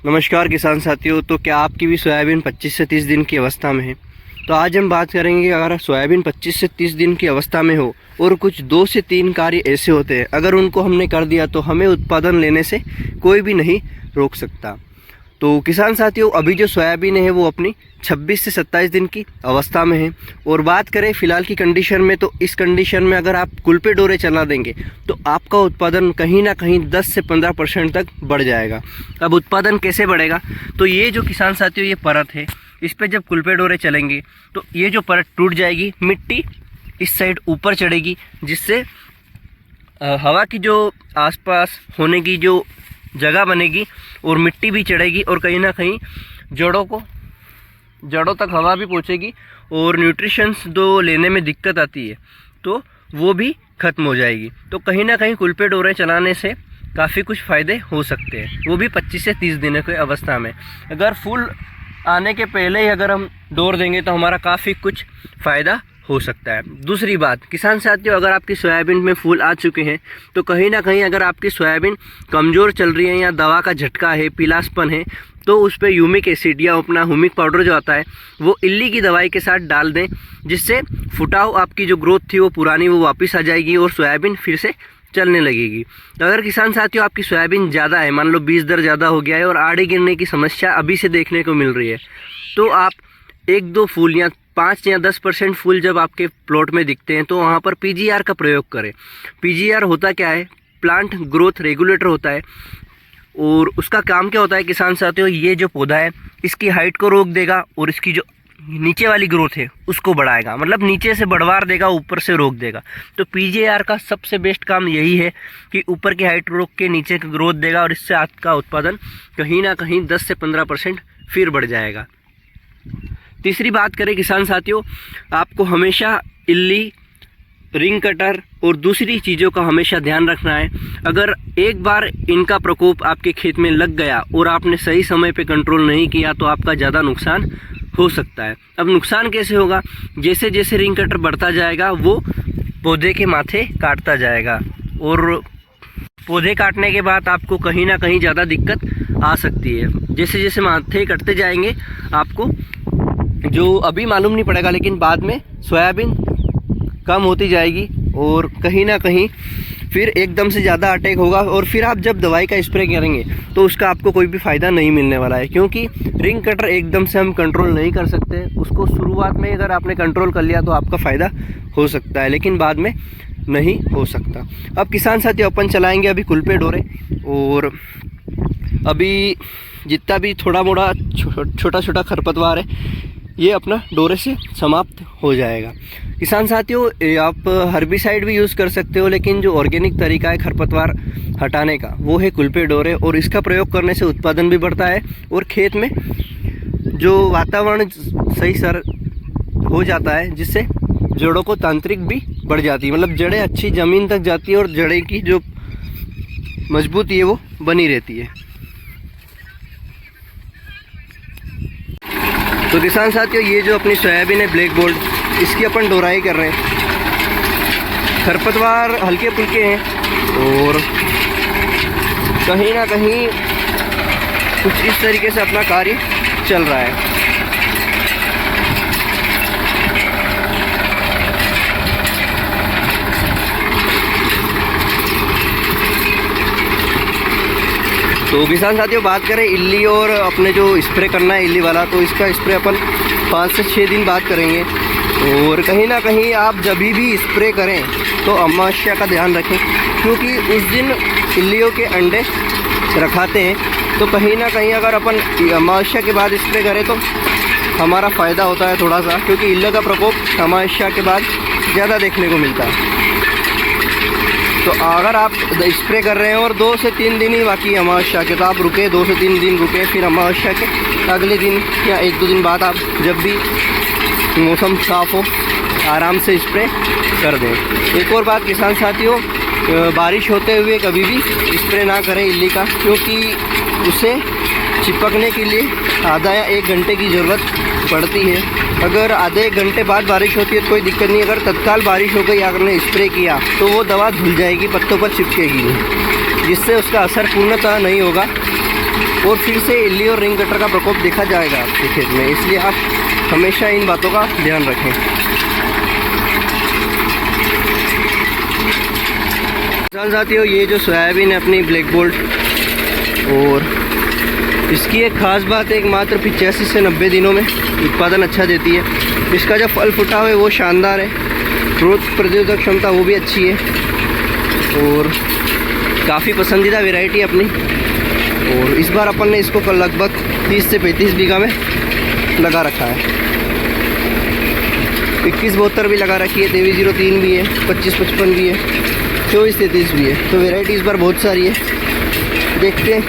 नमस्कार किसान साथियों। तो क्या आपकी भी सोयाबीन 25 से 30 दिन की अवस्था में है? तो आज हम बात करेंगे कि अगर सोयाबीन 25 से 30 दिन की अवस्था में हो और कुछ 2 से 3 कार्य ऐसे होते हैं, अगर उनको हमने कर दिया तो हमें उत्पादन लेने से कोई भी नहीं रोक सकता। तो किसान साथियों, अभी जो सोयाबीन है वो अपनी 26 से 27 दिन की अवस्था में है। और बात करें फ़िलहाल की कंडीशन में, तो इस कंडीशन में अगर आप कुल पे डोरे चला देंगे तो आपका उत्पादन कहीं ना कहीं 10 से 15% तक बढ़ जाएगा। अब उत्पादन कैसे बढ़ेगा? तो ये जो किसान साथियों ये परत है, इस पर जब कुल पे डोरे चलेंगे तो ये जो परत टूट जाएगी, मिट्टी इस साइड ऊपर चढ़ेगी, जिससे हवा की जो आसपास होने की जो जगह बनेगी और मिट्टी भी चढ़ेगी और कहीं ना कहीं जड़ों तक हवा भी पहुंचेगी और न्यूट्रिशंस जो लेने में दिक्कत आती है तो वो भी ख़त्म हो जाएगी। तो कहीं ना कहीं कुल पे डोरे चलाने से काफ़ी कुछ फ़ायदे हो सकते हैं, वो भी 25 से 30 दिनों की अवस्था में। अगर फुल आने के पहले ही अगर हम डोर देंगे तो हमारा काफ़ी कुछ फ़ायदा हो सकता है। दूसरी बात किसान साथियों, अगर आपकी सोयाबीन में फूल आ चुके हैं तो कहीं ना कहीं अगर आपकी सोयाबीन कमज़ोर चल रही है या दवा का झटका है, पीलासपन है, तो उस पर ह्यूमिक एसिड या अपना ह्यूमिक पाउडर जो आता है वो इल्ली की दवाई के साथ डाल दें, जिससे फुटाव आपकी जो ग्रोथ थी वो पुरानी वो वापस आ जाएगी और सोयाबीन फिर से चलने लगेगी। तो अगर किसान साथियों आपकी सोयाबीन ज़्यादा है, मान लो 20 दर ज़्यादा हो गया है और आड़े गिरने की समस्या अभी से देखने को मिल रही है, तो आप 1-2 फूल या 5 या 10% फूल जब आपके प्लॉट में दिखते हैं तो वहाँ पर पीजीआर का प्रयोग करें। पीजीआर होता क्या है? प्लांट ग्रोथ रेगुलेटर होता है। और उसका काम क्या होता है किसान साथियों, ये जो पौधा है इसकी हाइट को रोक देगा और इसकी जो नीचे वाली ग्रोथ है उसको बढ़ाएगा, मतलब नीचे से बढ़वार देगा, ऊपर से रोक देगा। तो पीजीआर का सबसे बेस्ट काम यही है कि ऊपर की हाइट रोक के नीचे की ग्रोथ देगा और इससे आपका उत्पादन कहीं ना कहीं 10 से 15% फिर बढ़ जाएगा। तीसरी बात करें किसान साथियों, आपको हमेशा इल्ली, रिंग कटर और दूसरी चीज़ों का हमेशा ध्यान रखना है। अगर एक बार इनका प्रकोप आपके खेत में लग गया और आपने सही समय पे कंट्रोल नहीं किया तो आपका ज़्यादा नुकसान हो सकता है। अब नुकसान कैसे होगा? जैसे जैसे रिंग कटर बढ़ता जाएगा वो पौधे के माथे काटता जाएगा और पौधे काटने के बाद आपको कहीं ना कहीं ज़्यादा दिक्कत आ सकती है। जैसे जैसे माथे कटते जाएंगे आपको जो अभी मालूम नहीं पड़ेगा, लेकिन बाद में सोयाबीन कम होती जाएगी और कहीं ना कहीं फिर एकदम से ज़्यादा अटैक होगा और फिर आप जब दवाई का स्प्रे करेंगे तो उसका आपको कोई भी फ़ायदा नहीं मिलने वाला है, क्योंकि रिंग कटर एकदम से हम कंट्रोल नहीं कर सकते। उसको शुरुआत में अगर आपने कंट्रोल कर लिया तो आपका फ़ायदा हो सकता है, लेकिन बाद में नहीं हो सकता। अब किसान साथियों अपन चलाएँगे अभी कुल पे डोरे, और अभी जितना भी थोड़ा मोड़ा छोटा छोटा खरपतवार है ये अपना डोरे से समाप्त हो जाएगा। किसान साथियों, आप हर्बिसाइड भी यूज़ कर सकते हो, लेकिन जो ऑर्गेनिक तरीका है खरपतवार हटाने का वो है कुल पे डोरे, और इसका प्रयोग करने से उत्पादन भी बढ़ता है और खेत में जो वातावरण सही सर हो जाता है, जिससे जड़ों को तांत्रिक भी बढ़ जाती है, मतलब जड़ें अच्छी ज़मीन तक जाती है और जड़ें की जो मजबूती है वो बनी रहती है। तो किसान साथियों, ये जो अपनी सोयाबीन है ब्लैक गोल्ड, इसकी अपन डोराई कर रहे हैं। खरपतवार हल्के फुल्के हैं और कहीं ना कहीं कुछ इस तरीके से अपना कार्य चल रहा है। तो किसान साथियों, बात करें इल्ली और अपने जो स्प्रे करना है इल्ली वाला, तो इसका स्प्रे अपन 5 से 6 दिन बाद करेंगे। और कहीं ना कहीं आप जब भी स्प्रे करें तो अमावस्या का ध्यान रखें, क्योंकि उस दिन इल्लियों के अंडे रखाते हैं। तो कहीं ना कहीं अगर अपन अमावस्या के बाद स्प्रे करें तो हमारा फ़ायदा होता है थोड़ा सा, क्योंकि इल्लियों का प्रकोप अमावस्या के बाद ज़्यादा देखने को मिलता है। तो अगर आप स्प्रे कर रहे हैं और 2 से 3 दिन ही बाकी अमावस्या के, तो आप रुके 2 से 3 दिन रुके, फिर अमावस्या के अगले दिन या 1-2 दिन बाद आप जब भी मौसम साफ़ हो आराम से स्प्रे कर दें। एक और बात किसान साथियों, बारिश होते हुए कभी भी स्प्रे ना करें इल्ली का, क्योंकि उसे चिपकने के लिए आधा या 1 घंटे की ज़रूरत पड़ती है। अगर आधे 1 घंटे बाद बारिश होती है तो कोई दिक्कत नहीं, अगर तत्काल बारिश हो गई, अगर ने स्प्रे किया तो वो दवा धुल जाएगी, पत्तों पर चिपकेगी नहीं, जिससे उसका असर पूर्णतः नहीं होगा और फिर से इल्ली और रिंग कटर का प्रकोप देखा जाएगा आपके खेत में, इसलिए आप हमेशा इन बातों का ध्यान रखें। किसान साथियों, ये जो सोयाबीन है अपनी ब्लैक बोल्ट, और इसकी एक ख़ास बात है, एक मात्र 85 से 90 दिनों में उत्पादन अच्छा देती है। इसका जो फल फूटा हुआ है वो शानदार है, रोग प्रतिरोधक क्षमता वो भी अच्छी है, और काफ़ी पसंदीदा वैरायटी अपनी। और इस बार अपन ने इसको कल लगभग 30 से 35 बीघा में लगा रखा है। 2172 भी लगा रखी है, 2303 भी है, 2555 भी है, 2433 भी है। तो वैरायटी इस बार बहुत सारी है। देखते हैं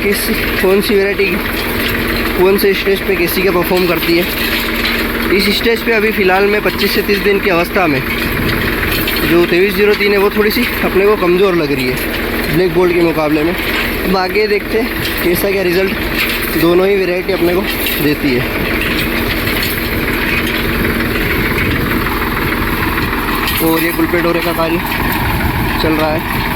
कौन सी वैरायटी कौन से स्टेज पे कैसी क्या परफॉर्म करती है। इस स्टेज पे अभी फ़िलहाल में 25 से 30 दिन की अवस्था में जो 2303 है वो थोड़ी सी अपने को कमज़ोर लग रही है ब्लैक बोल्ट के मुकाबले में। अब आगे देखते हैं कैसा क्या रिज़ल्ट दोनों ही वैरायटी अपने को देती है। और ये कुलपे डोरे का कार्य चल रहा है।